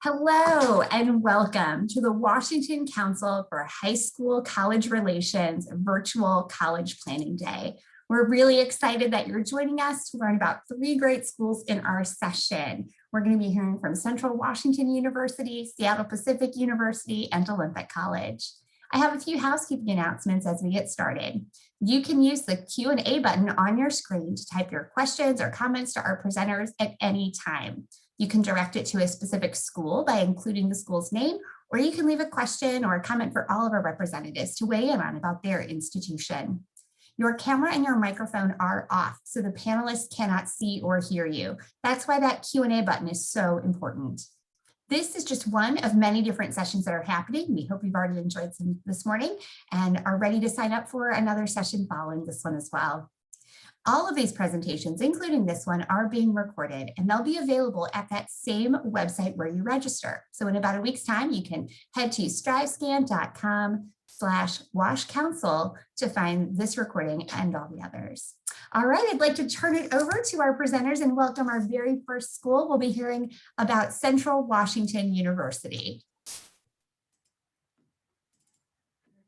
Hello and welcome to the Washington Council for High School College Relations Virtual College Planning Day. We're really excited that you're joining us to learn about 3 great schools in our session. We're going to be hearing from Central Washington University, Seattle Pacific University, and Olympic College. I have a few housekeeping announcements as we get started. You can use the Q&A button on your screen to type your questions or comments to our presenters at any time. You can direct it to a specific school by including the school's name, or you can leave a question or a comment for all of our representatives to weigh in on about their institution. Your camera and your microphone are off, so the panelists cannot see or hear you. That's why that Q&A button is so important. This is just one of many different sessions that are happening. We hope you've already enjoyed some this morning and are ready to sign up for another session following this one as well. All of these presentations, including this one, are being recorded and they'll be available at that same website where you register. So in about a week's time, you can head to strivescan.com/washcouncil to find this recording and all the others. All right, I'd like to turn it over to our presenters and welcome our very first school. We'll be hearing about Central Washington University.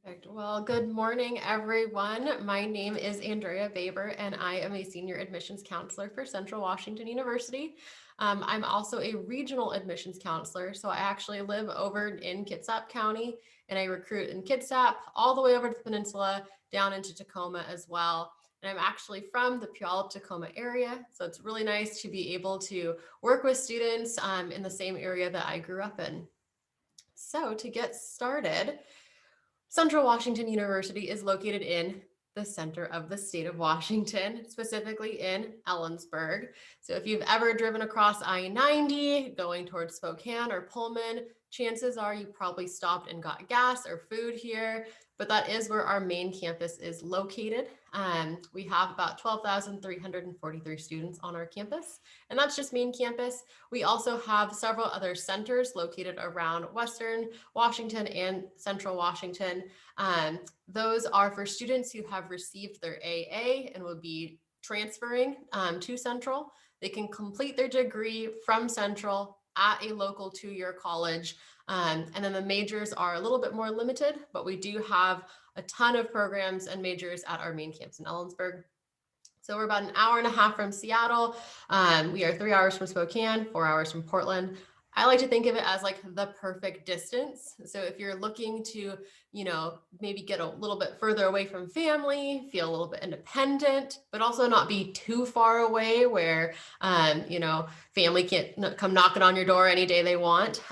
Perfect. Well, good morning, everyone. My name is Andrea Weber, and I am a senior admissions counselor for Central Washington University. I'm also a regional admissions counselor, so I actually live over in Kitsap County, and I recruit in Kitsap all the way over to the peninsula, down into Tacoma as well. And I'm actually from the Puyallup-Tacoma area, so it's really nice to be able to work with students in the same area that I grew up in. So to get started, Central Washington University is located in the center of the state of Washington, specifically in Ellensburg. So if you've ever driven across I-90 going towards Spokane or Pullman, chances are you probably stopped and got gas or food here, but that is where our main campus is located. We have about 12,343 students on our campus, and that's just main campus. We also have several other centers located around Western Washington and Central Washington. Those are for students who have received their AA and will be transferring to Central. They can complete their degree from Central at a local 2-year college. And then the majors are a little bit more limited, but we do have a ton of programs and majors at our main campus in Ellensburg. So we're about an hour and a half from Seattle. We are 3 hours from Spokane, 4 hours from Portland. I like to think of it as like the perfect distance. So if you're looking to, maybe get a little bit further away from family, feel a little bit independent, but also not be too far away where, family can't come knocking on your door any day they want.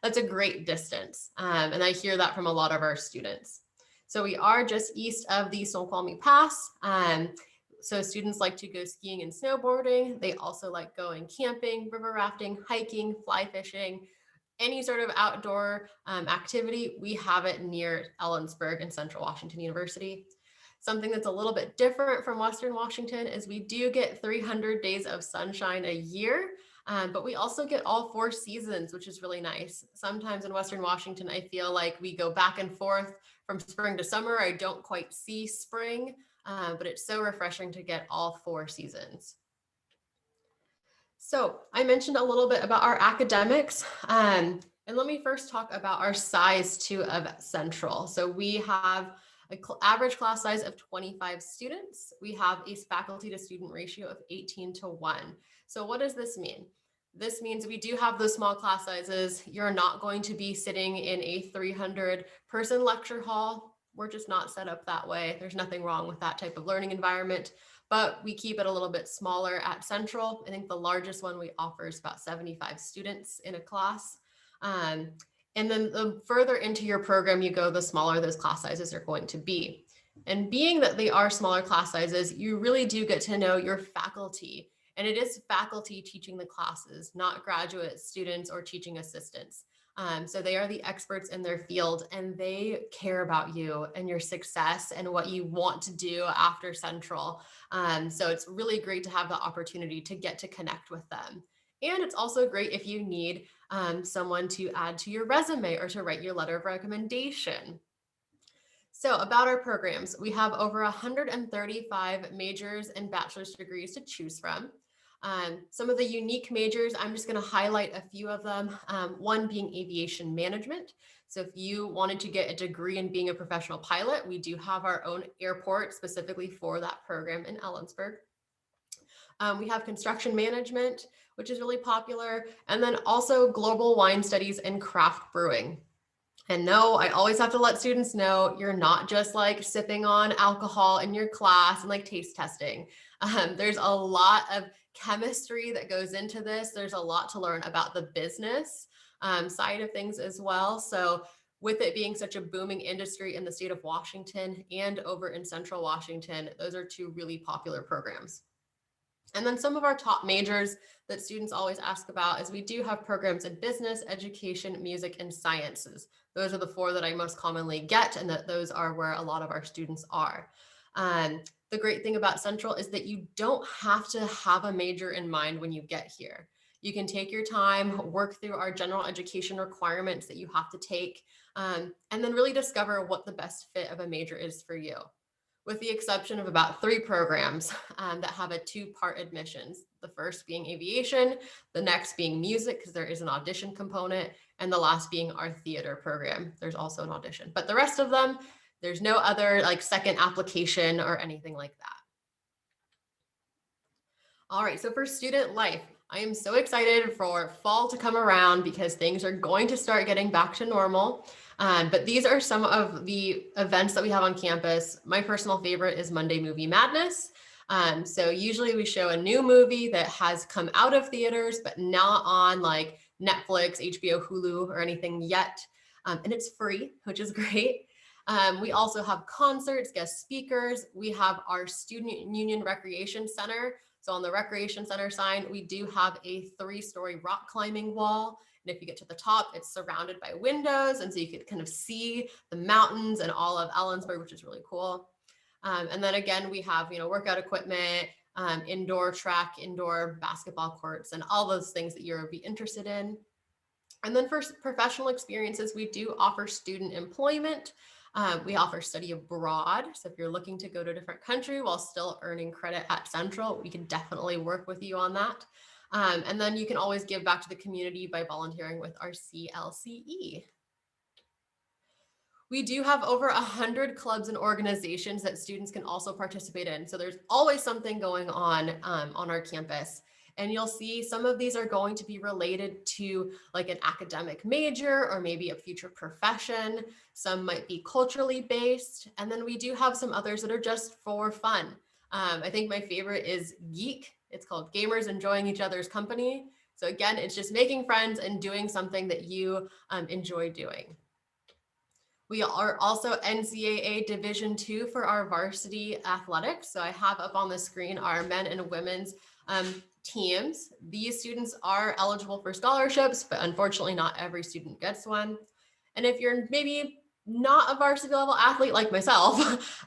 That's a great distance. And I hear that from a lot of our students. So we are just east of the Snoqualmie Pass. So students like to go skiing and snowboarding. They also like going camping, river rafting, hiking, fly fishing, any sort of outdoor activity. We have it near Ellensburg and Central Washington University. Something that's a little bit different from Western Washington is we do get 300 days of sunshine a year, but we also get all 4 seasons, which is really nice. Sometimes in Western Washington, I feel like we go back and forth from spring to summer. I don't quite see spring. But it's so refreshing to get all 4 seasons. So I mentioned a little bit about our academics, and let me first talk about our size too of Central. So we have an average class size of 25 students. We have a faculty to student ratio of 18:1. So what does this mean? This means we do have those small class sizes. You're not going to be sitting in a 300-person lecture hall. We're just not set up that way. There's nothing wrong with that type of learning environment, but we keep it a little bit smaller at Central. I think the largest one we offer is about 75 students in a class. And then the further into your program you go, the smaller those class sizes are going to be. And being that they are smaller class sizes, you really do get to know your faculty. And it is faculty teaching the classes, not graduate students or teaching assistants. So they are the experts in their field, and they care about you and your success and what you want to do after Central. So it's really great to have the opportunity to get to connect with them. And it's also great if you need someone to add to your resume or to write your letter of recommendation. So about our programs, we have over 135 majors and bachelor's degrees to choose from. Some of the unique majors, I'm just going to highlight a few of them. One being aviation management. So if you wanted to get a degree in being a professional pilot, we do have our own airport specifically for that program in Ellensburg. We have construction management, which is really popular, and then also global wine studies and craft brewing. And no, I always have to let students know you're not just like sipping on alcohol in your class and like taste testing. There's a lot of chemistry that goes into this. There's a lot to learn about the business side of things as well. So with it being such a booming industry in the state of Washington and over in Central Washington, those are two really popular programs. And then some of our top majors that students always ask about is we do have programs in business, education, music, and sciences. Those are the four that I most commonly get, and that those are where a lot of our students are. The great thing about Central is that you don't have to have a major in mind when you get here. You can take your time, work through our general education requirements that you have to take, and then really discover what the best fit of a major is for you, with the exception of about 3 programs that have a 2-part admissions. The first being aviation, the next being music, because there is an audition component, and the last being our theater program. There's also an audition, but the rest of them, there's no other like second application or anything like that. All right, so for student life, I am so excited for fall to come around because things are going to start getting back to normal. But these are some of the events that we have on campus. My personal favorite is Monday Movie Madness. So usually we show a new movie that has come out of theaters, but not on like Netflix, HBO, Hulu, or anything yet. And it's free, which is great. We also have concerts, guest speakers. We have our Student Union Recreation Center. So on the Recreation Center sign, we do have a 3-story rock climbing wall. And if you get to the top, it's surrounded by windows. And so you could kind of see the mountains and all of Ellensburg, which is really cool. And then again, we have, workout equipment, indoor track, indoor basketball courts, and all those things that you'll be interested in. And then for professional experiences, we do offer student employment. We offer study abroad. So if you're looking to go to a different country while still earning credit at Central, we can definitely work with you on that. And then you can always give back to the community by volunteering with our CLCE. We do have over 100 clubs and organizations that students can also participate in. So there's always something going on our campus. And you'll see some of these are going to be related to like an academic major or maybe a future profession. Some might be culturally based. And then we do have some others that are just for fun. I think my favorite is Geek. It's called Gamers Enjoying Each Other's Company. So again, it's just making friends and doing something that you enjoy doing. We are also NCAA Division II for our varsity athletics. So I have up on the screen our men and women's teams. These students are eligible for scholarships, but unfortunately not every student gets one. And if you're maybe not a varsity level athlete like myself,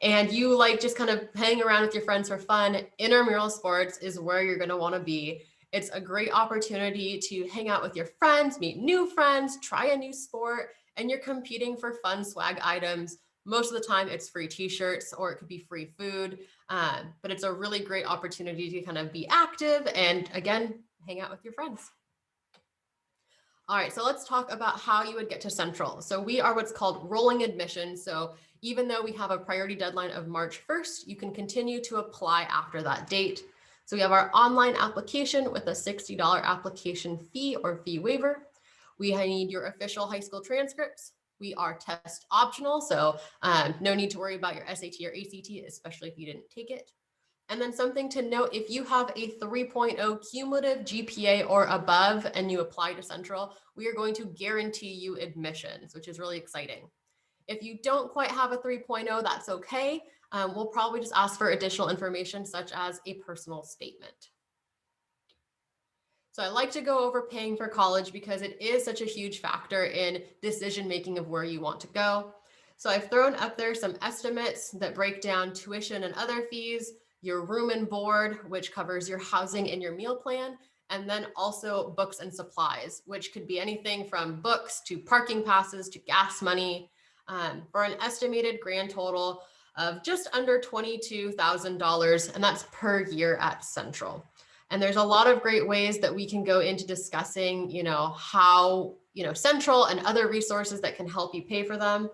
and you like just kind of hang around with your friends for fun, intramural sports is where you're gonna wanna be. It's a great opportunity to hang out with your friends, meet new friends, try a new sport, and you're competing for fun swag items. Most of the time it's free t-shirts or it could be free food, but it's a really great opportunity to kind of be active and again, hang out with your friends. All right, so let's talk about how you would get to Central. So we are what's called rolling admission. So even though we have a priority deadline of March 1st, you can continue to apply after that date. So we have our online application with a $60 application fee or fee waiver. We need your official high school transcripts. We are test optional, so no need to worry about your SAT or ACT, especially if you didn't take it. And then something to note, if you have a 3.0 cumulative GPA or above and you apply to Central, we are going to guarantee you admissions, which is really exciting. If you don't quite have a 3.0, that's okay. We'll probably just ask for additional information such as a personal statement. So I like to go over paying for college because it is such a huge factor in decision-making of where you want to go. So I've thrown up there some estimates that break down tuition and other fees, your room and board, which covers your housing and your meal plan, and then also books and supplies, which could be anything from books to parking passes to gas money, for an estimated grand total of just under $22,000, and that's per year at Central. And there's a lot of great ways that we can go into discussing, how, Central and other resources that can help you pay for them.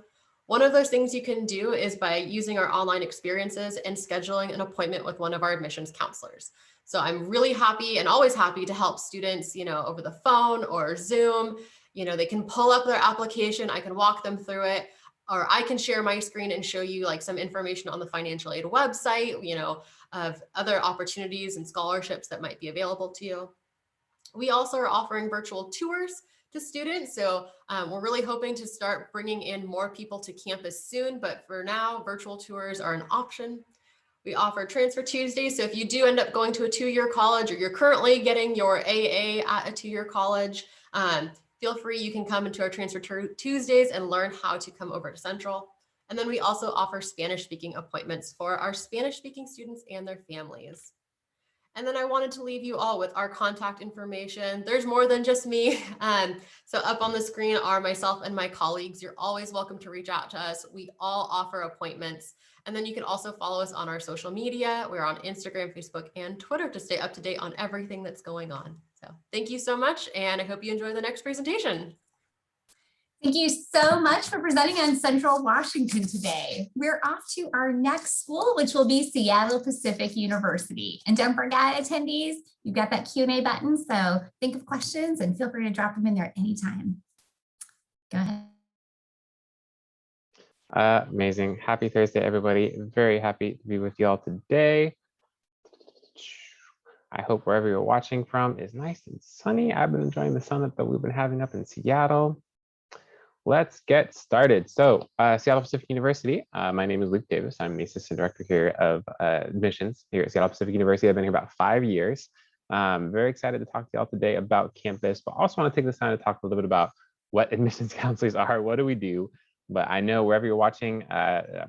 One of those things you can do is by using our online experiences and scheduling an appointment with one of our admissions counselors. So I'm really happy and always happy to help students, over the phone or Zoom. They can pull up their application, I can walk them through it, or I can share my screen and show you like some information on the financial aid website, of other opportunities and scholarships that might be available to you. We also are offering virtual tours to students. So we're really hoping to start bringing in more people to campus soon, but for now, virtual tours are an option. We offer Transfer Tuesdays. So if you do end up going to a 2-year college, or you're currently getting your AA at a 2-year college, feel free, you can come into our Transfer Tuesdays and learn how to come over to Central. And then we also offer Spanish speaking appointments for our Spanish speaking students and their families. And then I wanted to leave you all with our contact information. There's more than just me. So up on the screen are myself and my colleagues. You're always welcome to reach out to us. We all offer appointments. And then you can also follow us on our social media. We're on Instagram, Facebook, and Twitter to stay up to date on everything that's going on. So thank you so much. And I hope you enjoy the next presentation. Thank you so much for presenting on Central Washington today. We're off to our next school, which will be Seattle Pacific University. And don't forget, attendees, you've got that Q&A button, so think of questions and feel free to drop them in there anytime. Go ahead. Amazing. Happy Thursday, everybody. Very happy to be with you all today. I hope wherever you're watching from is nice and sunny. I've been enjoying the sun that we've been having up in Seattle. Let's get started. So Seattle Pacific University, my name is Luke Davis. I'm the Assistant Director here of Admissions here at Seattle Pacific University. I've been here about 5 years. Very excited to talk to y'all today about campus, but also want to take this time to talk a little bit about what admissions counselors are, what do we do? But I know wherever you're watching,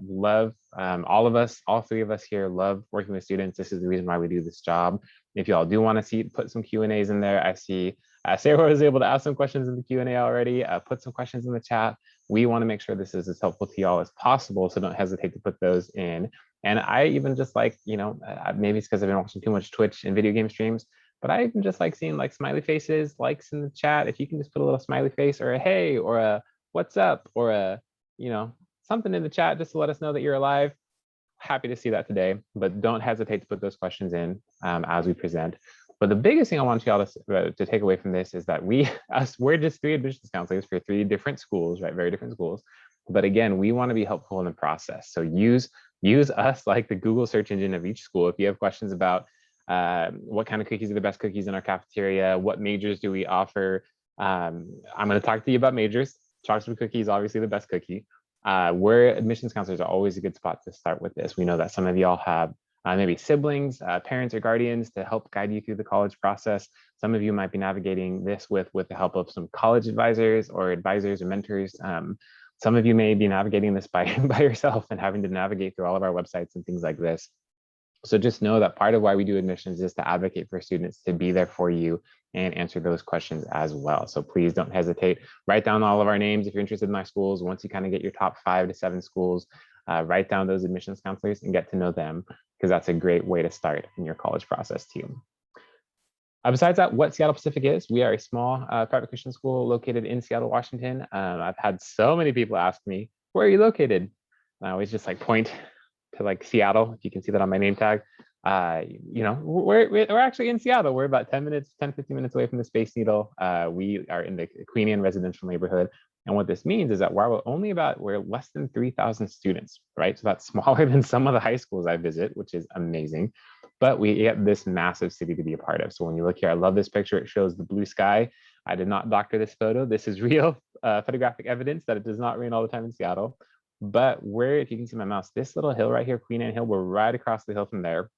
love all of us, all 3 of us here love working with students. This is the reason why we do this job. If y'all do want to see, put some Q&As in there. I see Sarah was able to ask some questions in the Q&A already. Put some questions in the chat. We want to make sure this is as helpful to y'all as possible, so don't hesitate to put those in. And I even just like, maybe it's because I've been watching too much Twitch and video game streams, but I even just like seeing like smiley faces, likes in the chat. If you can just put a little smiley face or a hey or a what's up or a, something in the chat just to let us know that you're alive. Happy to see that today, but don't hesitate to put those questions in as we present. But the biggest thing I want y'all to take away from this is that we're just 3 admissions counselors for 3 different schools, right? Very different schools. But again, we want to be helpful in the process. So use us like the Google search engine of each school. If you have questions about what kind of cookies are the best cookies in our cafeteria, what majors do we offer? I'm going to talk to you about majors. Chocolate cookie is obviously the best cookie. We're admissions counselors are always a good spot to start with this. We know that some of y'all have maybe siblings, parents, or guardians to help guide you through the college process. Some of you might be navigating this with the help of some college advisors or mentors. Some of you may be navigating this by yourself and having to navigate through all of our websites and things like this. So just know that part of why we do admissions is to advocate for students, to be there for you and answer those questions as well. So please don't hesitate. Write down all of our names if you're interested in my schools. Once you kind of get your top 5 to 7 schools, write down those admissions counselors and get to know them, because that's a great way to start in your college process too. Besides that, what Seattle Pacific is, we are a small private Christian school located in Seattle, Washington. I've had so many people ask me, where are you located? And I always just like point to like Seattle, if you can see that on my name tag. We're actually in Seattle. We're about 10, 15 minutes away from the Space Needle. We are in the Queen Anne residential neighborhood. And what this means is that we're less than 3,000 students, right? So that's smaller than some of the high schools I visit, which is amazing. But we get this massive city to be a part of. So when you look here, I love this picture. It shows the blue sky. I did not doctor this photo. This is real photographic evidence that it does not rain all the time in Seattle. But if you can see my mouse, this little hill right here, Queen Anne Hill, we're right across the hill from there.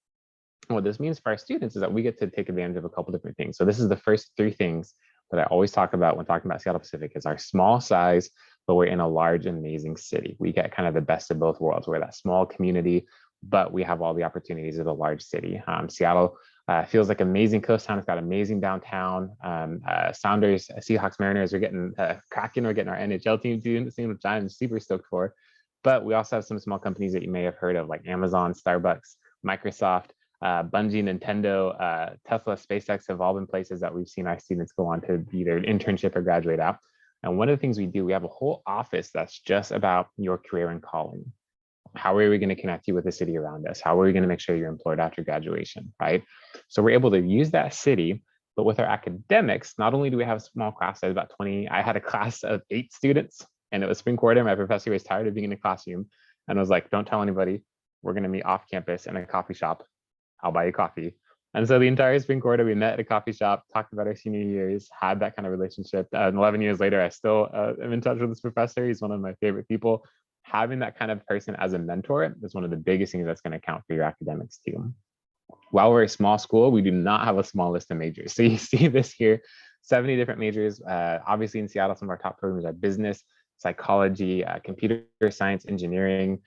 And what this means for our students is that we get to take advantage of a couple different things. So this is the first 3 things that I always talk about when talking about Seattle Pacific, is our small size, but we're in a large, amazing city. We get kind of the best of both worlds. We're that small community, but we have all the opportunities of a large city. Seattle feels like amazing coast town. It's got amazing downtown. Sounders, Seahawks, Mariners are getting cracking. We're getting our NHL team soon, which I'm super stoked for. But we also have some small companies that you may have heard of, like Amazon, Starbucks, Microsoft. Bungie, Nintendo, Tesla, SpaceX have all been places that we've seen our students go on to either internship or graduate out. And one of the things we do, we have a whole office that's just about your career and calling. How are we going to connect you with the city around us? How are we going to make sure you're employed after graduation, right? So we're able to use that city, but with our academics, not only do we have a small class size, about 20, I had a class of 8 students and it was spring quarter. My professor was tired of being in the classroom and was like, don't tell anybody, we're going to meet off campus in a coffee shop. I'll buy you coffee. And so the entire spring quarter, we met at a coffee shop, talked about our senior years, had that kind of relationship. And 11 years later, I still am in touch with this professor. He's one of my favorite people. Having that kind of person as a mentor is one of the biggest things that's going to count for your academics too. While we're a small school, we do not have a small list of majors. So you see this here, 70 different majors. Obviously in Seattle, some of our top programs are business, psychology, computer science, engineering.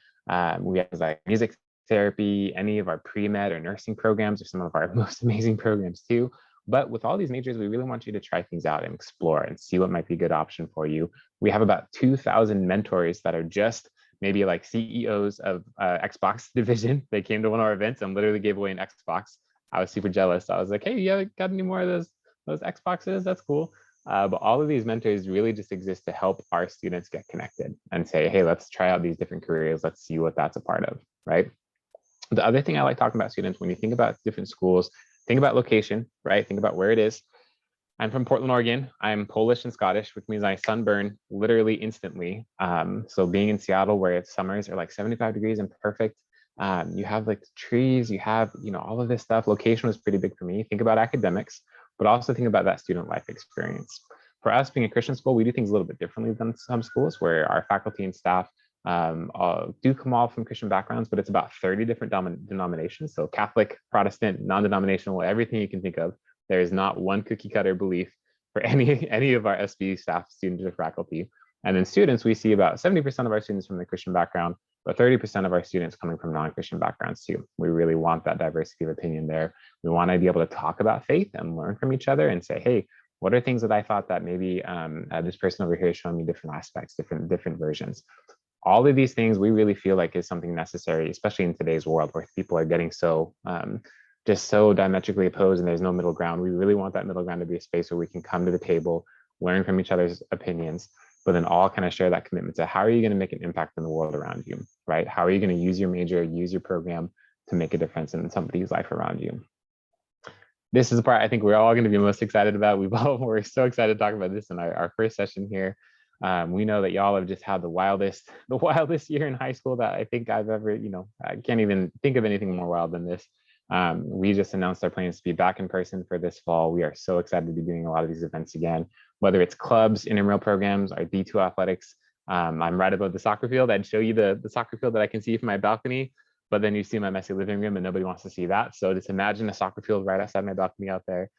We have like music therapy, any of our pre-med or nursing programs are some of our most amazing programs too. But with all these majors, we really want you to try things out and explore and see what might be a good option for you. We have about 2,000 mentors that are just maybe like CEOs of Xbox division. They came to one of our events and literally gave away an Xbox. I was super jealous. I was like, hey, you got any more of those Xboxes? That's cool. But all of these mentors really just exist to help our students get connected and say, hey, let's try out these different careers. Let's see what that's a part of, right? The other thing I like talking about students, when you think about different schools, think about location, right? Think about where it is. I'm from Portland, Oregon. I'm Polish and Scottish, which means I sunburn literally instantly. So being in Seattle, where it's summers are like 75 degrees and perfect, you have like trees, you have, all of this stuff. Location was pretty big for me. Think about academics, but also think about that student life experience. For us being a Christian school, we do things a little bit differently than some schools where our faculty and staff do come all from Christian backgrounds, but it's about 30 different denominations. So Catholic, Protestant, non-denominational, everything you can think of. There is not one cookie cutter belief for any of our SB staff, students, or faculty. And then students, we see about 70% of our students from the Christian background, but 30% of our students coming from non-Christian backgrounds too. We really want that diversity of opinion there. We want to be able to talk about faith and learn from each other and say, hey, what are things that I thought that maybe this person over here is showing me different aspects, different versions. All of these things we really feel like is something necessary, especially in today's world where people are getting so just so diametrically opposed and there's no middle ground. We really want that middle ground to be a space where we can come to the table, learn from each other's opinions, but then all kind of share that commitment to how are you going to make an impact in the world around you, right? How are you going to use your major, use your program to make a difference in somebody's life around you? This is the part I think we're all going to be most excited about. We're so excited to talk about this in our first session here. We know that y'all have just had the wildest year in high school that I think I've ever, I can't even think of anything more wild than this. We just announced our plans to be back in person for this fall. We are so excited to be doing a lot of these events again, whether it's clubs, intramural programs, our D2 athletics. I'm right above the soccer field. I'd show you the soccer field that I can see from my balcony, but then you see my messy living room and nobody wants to see that. So just imagine a soccer field right outside my balcony out there.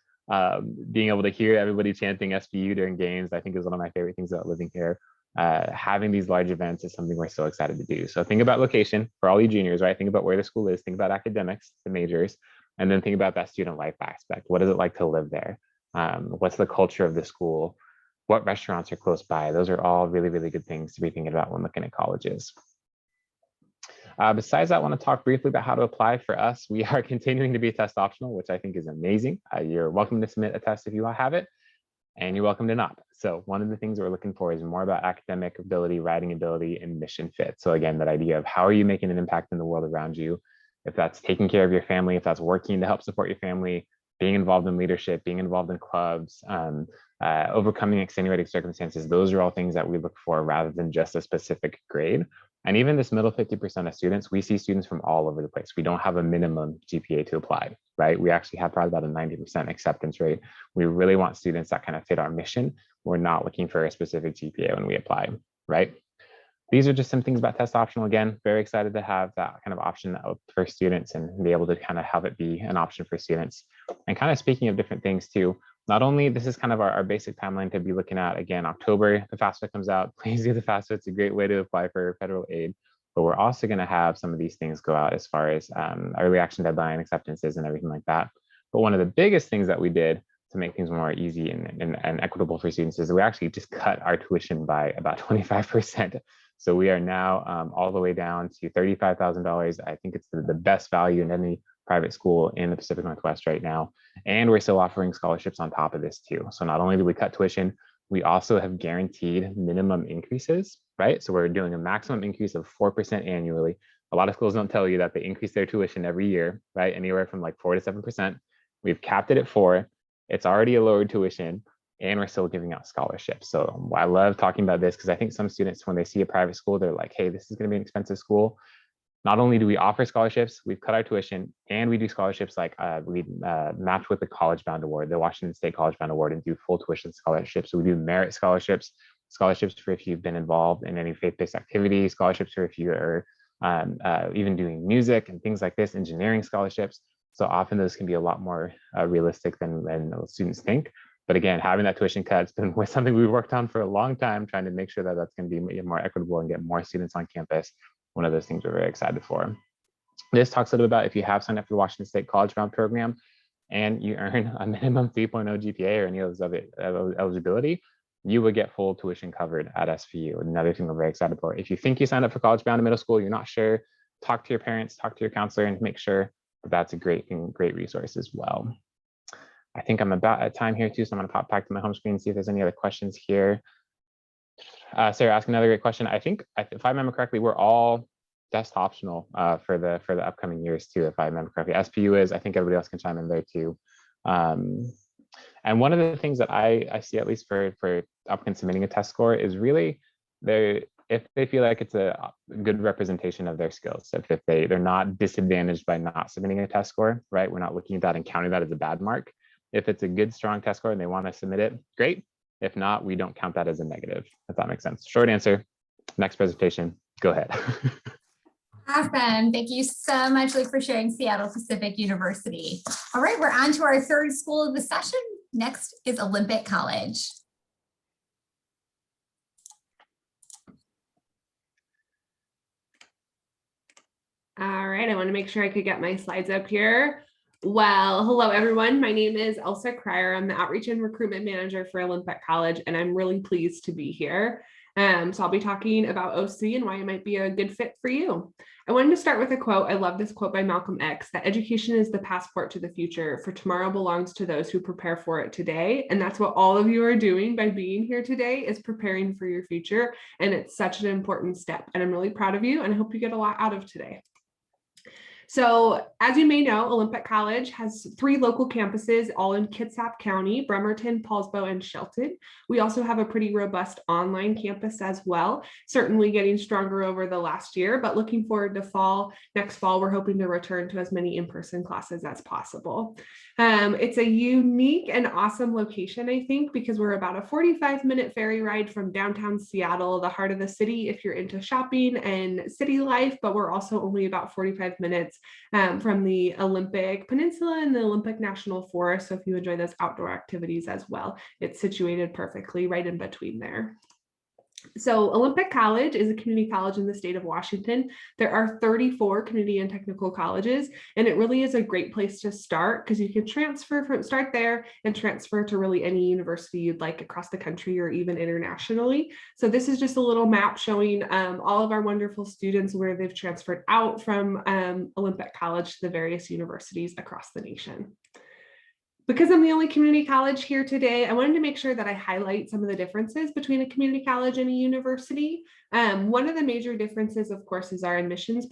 Being able to hear everybody chanting SBU during games, I think is one of my favorite things about living here. Having these large events is something we're so excited to do. So think about location for all you juniors, right? Think about where the school is, think about academics, the majors, and then think about that student life aspect. What is it like to live there? What's the culture of the school? What restaurants are close by? Those are all really, really good things to be thinking about when looking at colleges. Besides that, I want to talk briefly about how to apply for us. We are continuing to be test optional, which I think is amazing. You're welcome to submit a test if you have it, and you're welcome to not. So one of the things we're looking for is more about academic ability, writing ability, and mission fit. So again, that idea of how are you making an impact in the world around you? If that's taking care of your family, if that's working to help support your family, being involved in leadership, being involved in clubs, overcoming extenuating circumstances, those are all things that we look for rather than just a specific grade. And even this middle 50% of students, we see students from all over the place. We don't have a minimum GPA to apply, right? We actually have probably about a 90% acceptance rate. We really want students that kind of fit our mission. We're not looking for a specific GPA when we apply, right? These are just some things about test optional. Again, very excited to have that kind of option for students and be able to kind of have it be an option for students. And kind of speaking of different things too, not only this is kind of our basic timeline to be looking at. Again, October, the FAFSA comes out. Please do the FAFSA. It's a great way to apply for federal aid. But we're also going to have some of these things go out as far as early action deadline, acceptances, and everything like that. But one of the biggest things that we did to make things more easy and equitable for students is we actually just cut our tuition by about 25%. So we are now all the way down to $35,000. I think it's the best value in any private school in the Pacific Northwest right now. And we're still offering scholarships on top of this too. So not only do we cut tuition, we also have guaranteed minimum increases, right? So we're doing a maximum increase of 4% annually. A lot of schools don't tell you that they increase their tuition every year, right? Anywhere from like 4 to 7%. We've capped it at 4. It's already a lower tuition, and we're still giving out scholarships. So I love talking about this because I think some students, when they see a private school, they're like, hey, this is going to be an expensive school. Not only do we offer scholarships, we've cut our tuition, and we do scholarships like we match with the College Bound Award, the Washington State College Bound Award, and do full tuition scholarships. So we do merit scholarships, scholarships for if you've been involved in any faith-based activity, scholarships for if you are even doing music and things like this, engineering scholarships. So often those can be a lot more realistic than students think. But again, having that tuition cut has been something we've worked on for a long time, trying to make sure that that's going to be more equitable and get more students on campus. One of those things we're very excited for. This talks a little bit about if you have signed up for the Washington State College Bound program and you earn a minimum 3.0 GPA or any of those eligibility, you will get full tuition covered at SVU. Another thing we're very excited for. If you think you signed up for College Bound in middle school, you're not sure, talk to your parents, talk to your counselor, and make sure that that's a great resource as well. I think I'm about at time here too, so I'm going to pop back to my home screen and see if there's any other questions here. Sarah asked another great question. I think, if I remember correctly, we're all desktop optional for the upcoming years too, if I remember correctly. SPU is, I think everybody else can chime in there too. And one of the things that I see, at least for applicants submitting a test score, is really if they feel like it's a good representation of their skills. If they're not disadvantaged by not submitting a test score, right? We're not looking at that and counting that as a bad mark. If it's a good, strong test score and they want to submit it, great. If not, we don't count that as a negative, if that makes sense. Short answer, next presentation, go ahead. Awesome. Thank you so much, Luke, for sharing Seattle Pacific University. All right, we're on to our third school of the session. Next is Olympic College. All right, I want to make sure I could get my slides up here. Well, hello, everyone. My name is Elsa Cryer. I'm the Outreach and Recruitment Manager for Olympic College, and I'm really pleased to be here. So I'll be talking about OC and why it might be a good fit for you. I wanted to start with a quote. I love this quote by Malcolm X, that education is the passport to the future, for tomorrow belongs to those who prepare for it today. And that's what all of you are doing by being here today, is preparing for your future. And it's such an important step. And I'm really proud of you, and I hope you get a lot out of today. So as you may know, Olympic College has 3 local campuses, all in Kitsap County, Bremerton, Paulsbo, and Shelton. We also have a pretty robust online campus as well, certainly getting stronger over the last year, but looking forward to next fall, we're hoping to return to as many in-person classes as possible. It's a unique and awesome location, I think, because we're about a 45-minute ferry ride from downtown Seattle, the heart of the city, if you're into shopping and city life, but we're also only about 45 minutes from the Olympic Peninsula and the Olympic National Forest. So if you enjoy those outdoor activities as well, it's situated perfectly right in between there. So Olympic College is a community college in the state of Washington. There are 34 community and technical colleges, and it really is a great place to start because you can start there and transfer to really any university you'd like across the country or even internationally. So this is just a little map showing all of our wonderful students where they've transferred out from Olympic College to the various universities across the nation. Because I'm the only community college here today, I wanted to make sure that I highlight some of the differences between a community college and a university. One of the major differences, of course, is our admissions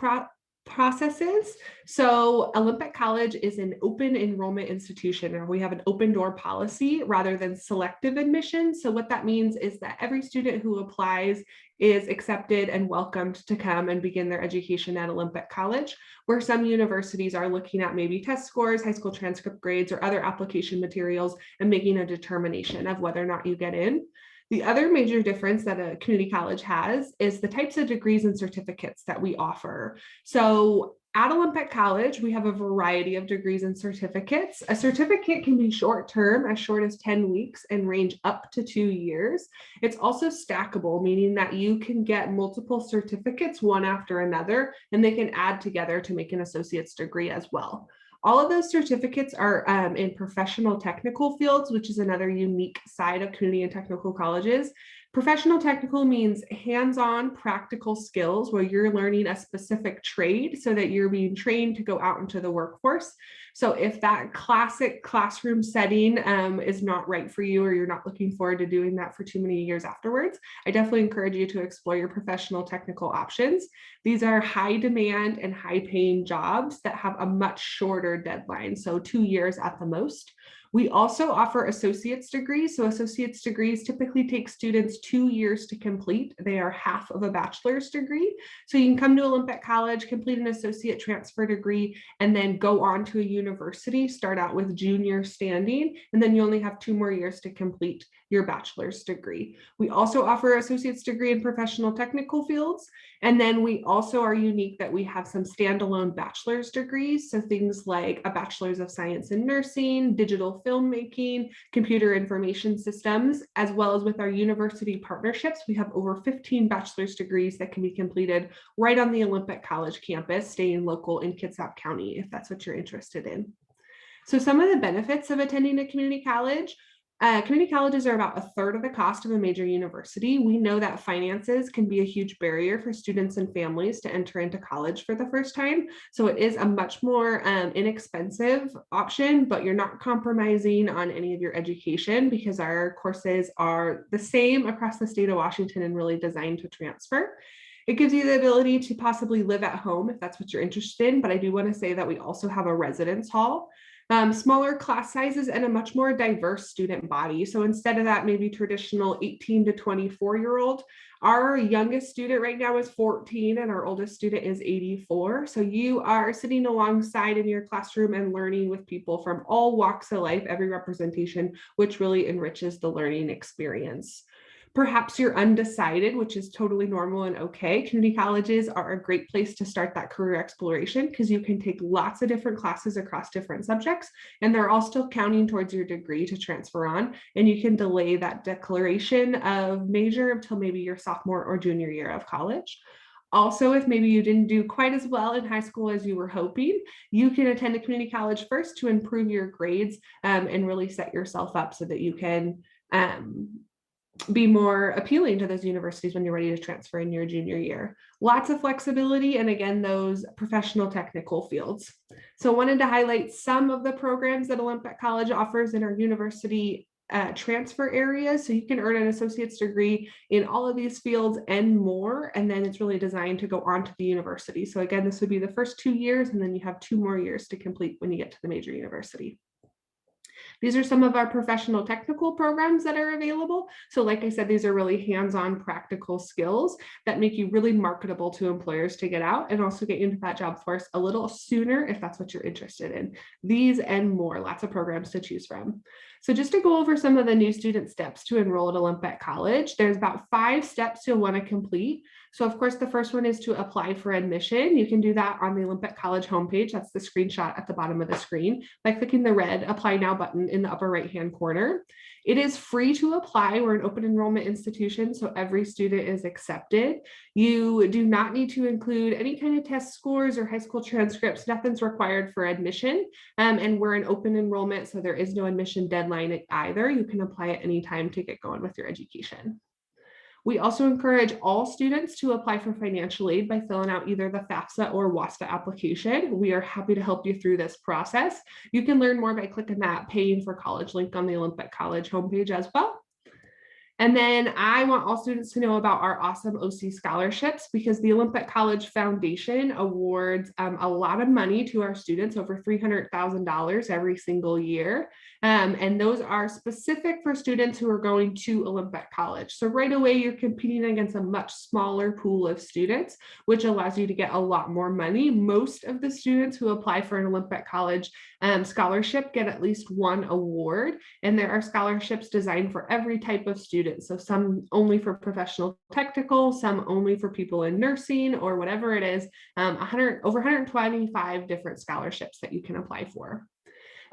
processes. So Olympic College is an open enrollment institution, or we have an open door policy rather than selective admission. So what that means is that every student who applies is accepted and welcomed to come and begin their education at Olympic College, where some universities are looking at maybe test scores, high school transcript grades, or other application materials and making a determination of whether or not you get in. The other major difference that a community college has is the types of degrees and certificates that we offer. So at Olympic College, we have a variety of degrees and certificates. A certificate can be short-term, as short as 10 weeks, and range up to 2 years. It's also stackable, meaning that you can get multiple certificates one after another, and they can add together to make an associate's degree as well. All of those certificates are in professional technical fields, which is another unique side of community and technical colleges. Professional technical means hands-on practical skills where you're learning a specific trade so that you're being trained to go out into the workforce. So if that classic classroom setting is not right for you, or you're not looking forward to doing that for too many years afterwards, I definitely encourage you to explore your professional technical options. These are high demand and high paying jobs that have a much shorter deadline, so 2 years at the most. We also offer associate's degrees. So associate's degrees typically take students 2 years to complete. They are half of a bachelor's degree. So you can come to Olympic College, complete an associate transfer degree, and then go on to a university, start out with junior standing, and then you only have 2 more years to complete your bachelor's degree. We also offer associate's degree in professional technical fields. And then we also are unique that we have some standalone bachelor's degrees. So things like a bachelor's of science in nursing, digital filmmaking, computer information systems, as well as with our university partnerships. We have over 15 bachelor's degrees that can be completed right on the Olympic College campus, staying local in Kitsap County, if that's what you're interested in. So some of the benefits of attending a community college. Community colleges are about 1/3 of the cost of a major university. We know that finances can be a huge barrier for students and families to enter into college for the first time. So it is a much more inexpensive option, but you're not compromising on any of your education because our courses are the same across the state of Washington and really designed to transfer. It gives you the ability to possibly live at home if that's what you're interested in, but I do want to say that we also have a residence hall. Smaller class sizes and a much more diverse student body. So instead of that maybe traditional 18 to 24-year-old, our youngest student right now is 14 and our oldest student is 84. So you are sitting alongside in your classroom and learning with people from all walks of life, every representation, which really enriches the learning experience. Perhaps you're undecided, which is totally normal and okay. Community colleges are a great place to start that career exploration because you can take lots of different classes across different subjects, and they're all still counting towards your degree to transfer on, and you can delay that declaration of major until maybe your sophomore or junior year of college. Also, if maybe you didn't do quite as well in high school as you were hoping, you can attend a community college first to improve your grades and really set yourself up so that you can be more appealing to those universities when you're ready to transfer in your junior year. Lots of flexibility, and again, those professional technical fields. So I wanted to highlight some of the programs that Olympic College offers in our university transfer areas. So you can earn an associate's degree in all of these fields and more, and then it's really designed to go on to the university. So again, this would be the first 2 years, and then you have 2 more years to complete when you get to the major university. These are some of our professional technical programs that are available. So like I said, these are really hands-on practical skills that make you really marketable to employers to get out and also get you into that job force a little sooner if that's what you're interested in. These and more, lots of programs to choose from. So just to go over some of the new student steps to enroll at Olympic College, there's about 5 steps you'll want to complete. So of course, the first one is to apply for admission. You can do that on the Olympic College homepage. That's the screenshot at the bottom of the screen by clicking the red Apply Now button in the upper right-hand corner. It is free to apply. We're an open enrollment institution, so every student is accepted. You do not need to include any kind of test scores or high school transcripts. Nothing's required for admission. And we're an open enrollment, so there is no admission deadline either. You can apply at any time to get going with your education. We also encourage all students to apply for financial aid by filling out either the FAFSA or WASTA application. We are happy to help you through this process. You can learn more by clicking that Paying for College link on the Olympic College homepage as well. And then I want all students to know about our awesome OC scholarships because the Olympic College Foundation awards a lot of money to our students, over $300,000 every single year. And those are specific for students who are going to Olympic College. So right away, you're competing against a much smaller pool of students, which allows you to get a lot more money. Most of the students who apply for an Olympic College scholarship get at least one award, and there are scholarships designed for every type of student. So some only for professional technical, some only for people in nursing or whatever it is, over 125 different scholarships that you can apply for.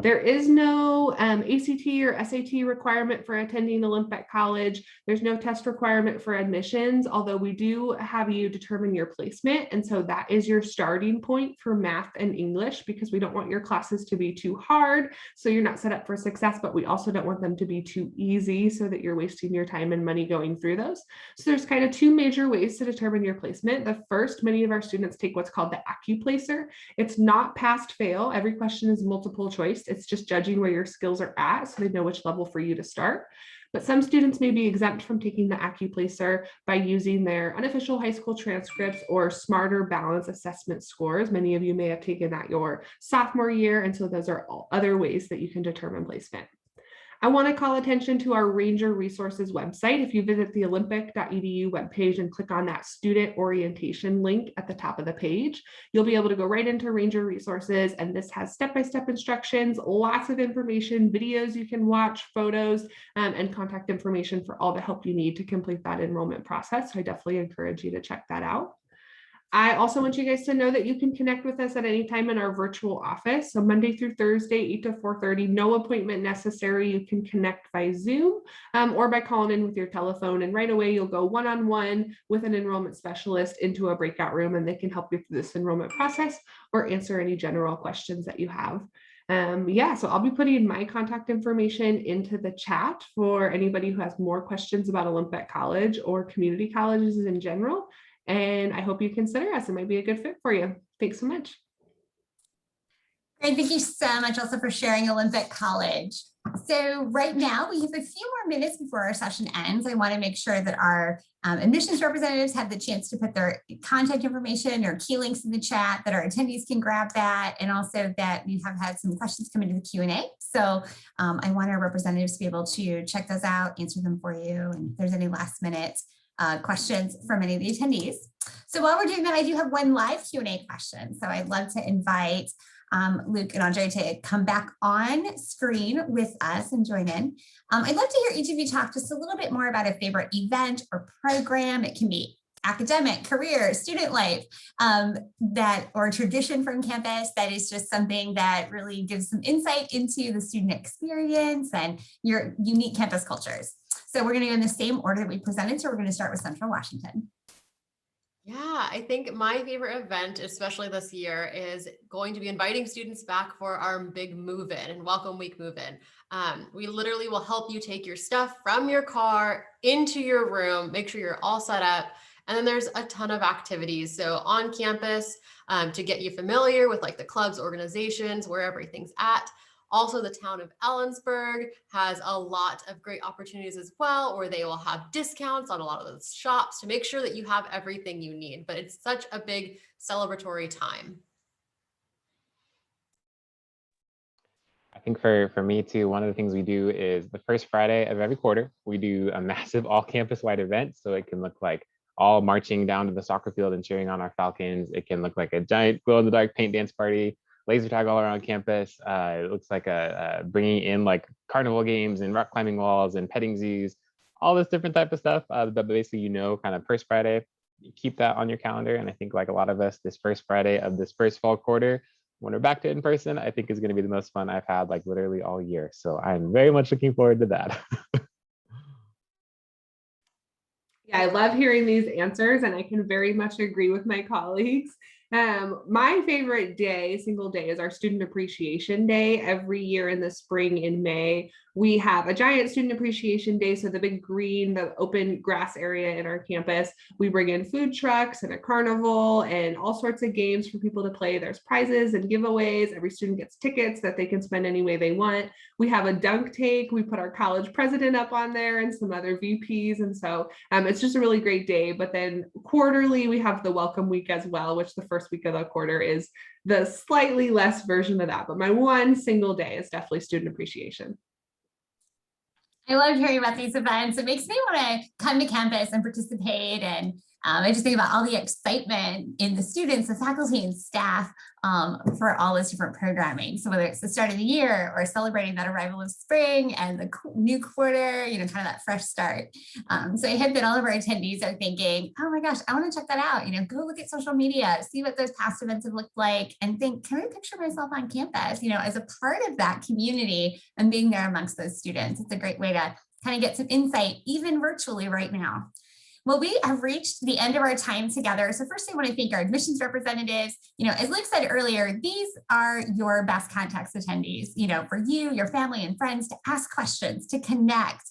There is no ACT or SAT requirement for attending Olympic College. There's no test requirement for admissions, although we do have you determine your placement. And so that is your starting point for math and English, because we don't want your classes to be too hard, so you're not set up for success, but we also don't want them to be too easy so that you're wasting your time and money going through those. So there's kind of two major ways to determine your placement. The first, many of our students take what's called the AccuPlacer. It's not pass fail. Every question is multiple choice. It's just judging where your skills are at, so they know which level for you to start. But some students may be exempt from taking the AccuPlacer by using their unofficial high school transcripts or smarter balance assessment scores. Many of you may have taken that your sophomore year, and so those are all other ways that you can determine placement. I want to call attention to our Ranger Resources website. If you visit the olympic.edu webpage and click on that student orientation link at the top of the page, you'll be able to go right into Ranger Resources, and this has step-by-step instructions, lots of information, videos you can watch, photos, and contact information for all the help you need to complete that enrollment process. So I definitely encourage you to check that out. I also want you guys to know that you can connect with us at any time in our virtual office. So Monday through Thursday, 8 to 4:30, no appointment necessary. You can connect by Zoom or by calling in with your telephone. And right away, you'll go one-on-one with an enrollment specialist into a breakout room, and they can help you through this enrollment process or answer any general questions that you have. So I'll be putting my contact information into the chat for anybody who has more questions about Olympic College or community colleges in general. And I hope you consider us. It might be a good fit for you. Thanks so much. Great, thank you so much also for sharing Olympic College. So right now we have a few more minutes before our session ends. I want to make sure that our admissions representatives have the chance to put their contact information or key links in the chat, that our attendees can grab that, and also that we have had some questions come into the Q&A. So I want our representatives to be able to check those out, answer them for you, and if there's any last minute questions from any of the attendees. So while we're doing that, I do have one live Q&A question. So I'd love to invite Luke and Andre to come back on screen with us and join in. I'd love to hear each of you talk just a little bit more about a favorite event or program. It can be academic, career, student life, or tradition from campus that is just something that really gives some insight into the student experience and your unique campus cultures. So we're going to go in the same order that we presented. So we're going to start with Central Washington. Yeah, I think my favorite event, especially this year, is going to be inviting students back for our big move-in and welcome week move-in. We literally will help you take your stuff from your car into your room, make sure you're all set up. And then there's a ton of activities. So on campus to get you familiar with like the clubs, organizations, where everything's at. Also, the town of Ellensburg has a lot of great opportunities as well, where they will have discounts on a lot of those shops to make sure that you have everything you need. But it's such a big celebratory time. I think for me too, one of the things we do is the first Friday of every quarter, we do a massive all campus wide event. So it can look like all marching down to the soccer field and cheering on our Falcons. It can look like a giant glow in the dark paint dance party, laser tag all around campus. It looks like bringing in like carnival games and rock climbing walls and petting zoos, all this different type of stuff. But basically, kind of first Friday, you keep that on your calendar. And I think like a lot of us, this first Friday of this first fall quarter, when we're back to in person, I think is going to be the most fun I've had like literally all year. So I'm very much looking forward to that. Yeah, I love hearing these answers, and I can very much agree with my colleagues. My favorite single day, is our Student Appreciation Day. Every year in the spring in May, we have a giant Student Appreciation Day. So the big green, the open grass area in our campus, we bring in food trucks and a carnival and all sorts of games for people to play. There's prizes and giveaways. Every student gets tickets that they can spend any way they want. We have a dunk tank. We put our college president up on there and some other VPs. And so it's just a really great day. But then quarterly, we have the welcome week as well, which the first week of the quarter is the slightly less version of that. But my one single day is definitely Student Appreciation. I love hearing about these events. It makes me want to come to campus and participate and I just think about all the excitement in the students, the faculty and staff for all this different programming. So whether it's the start of the year or celebrating that arrival of spring and the new quarter, kind of that fresh start. So I hope that all of our attendees are thinking, oh my gosh, I want to check that out. Go look at social media, see what those past events have looked like, and think, can I picture myself on campus, as a part of that community and being there amongst those students. It's a great way to kind of get some insight, even virtually right now. Well, we have reached the end of our time together. So first I want to thank our admissions representatives. As Luke said earlier, these are your best context attendees, for you, your family and friends to ask questions, to connect.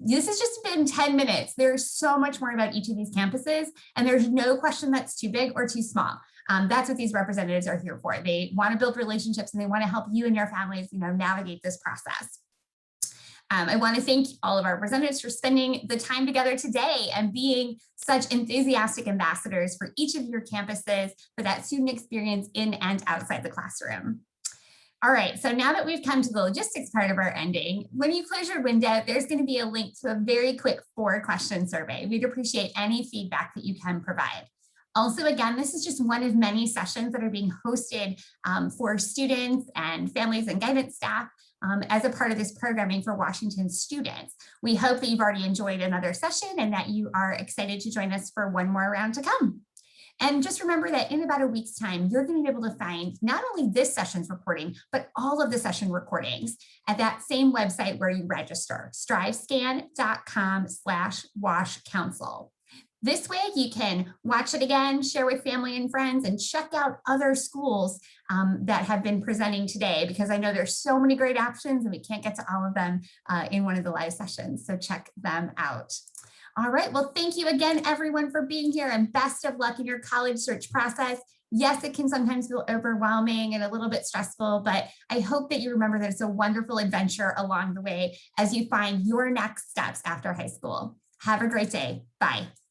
This has just been 10 minutes. There's so much more about each of these campuses, and there's no question that's too big or too small. That's what these representatives are here for. They want to build relationships and they want to help you and your families, navigate this process. I want to thank all of our representatives for spending the time together today and being such enthusiastic ambassadors for each of your campuses for that student experience in and outside the classroom. All right, so now that we've come to the logistics part of our ending, when you close your window, there's going to be a link to a very quick 4-question survey. We'd appreciate any feedback that you can provide. Also, again, this is just one of many sessions that are being hosted for students and families and guidance staff as a part of this programming for Washington students. We hope that you've already enjoyed another session and that you are excited to join us for one more round to come. And just remember that in about a week's time, you're going to be able to find not only this session's recording, but all of the session recordings at that same website where you register, strivescan.com/WashCouncil. This way you can watch it again, share with family and friends, and check out other schools that have been presenting today, because I know there's so many great options and we can't get to all of them in one of the live sessions. So check them out. All right, well, thank you again, everyone, for being here, and best of luck in your college search process. Yes, it can sometimes feel overwhelming and a little bit stressful, but I hope that you remember that it's a wonderful adventure along the way as you find your next steps after high school. Have a great day. Bye.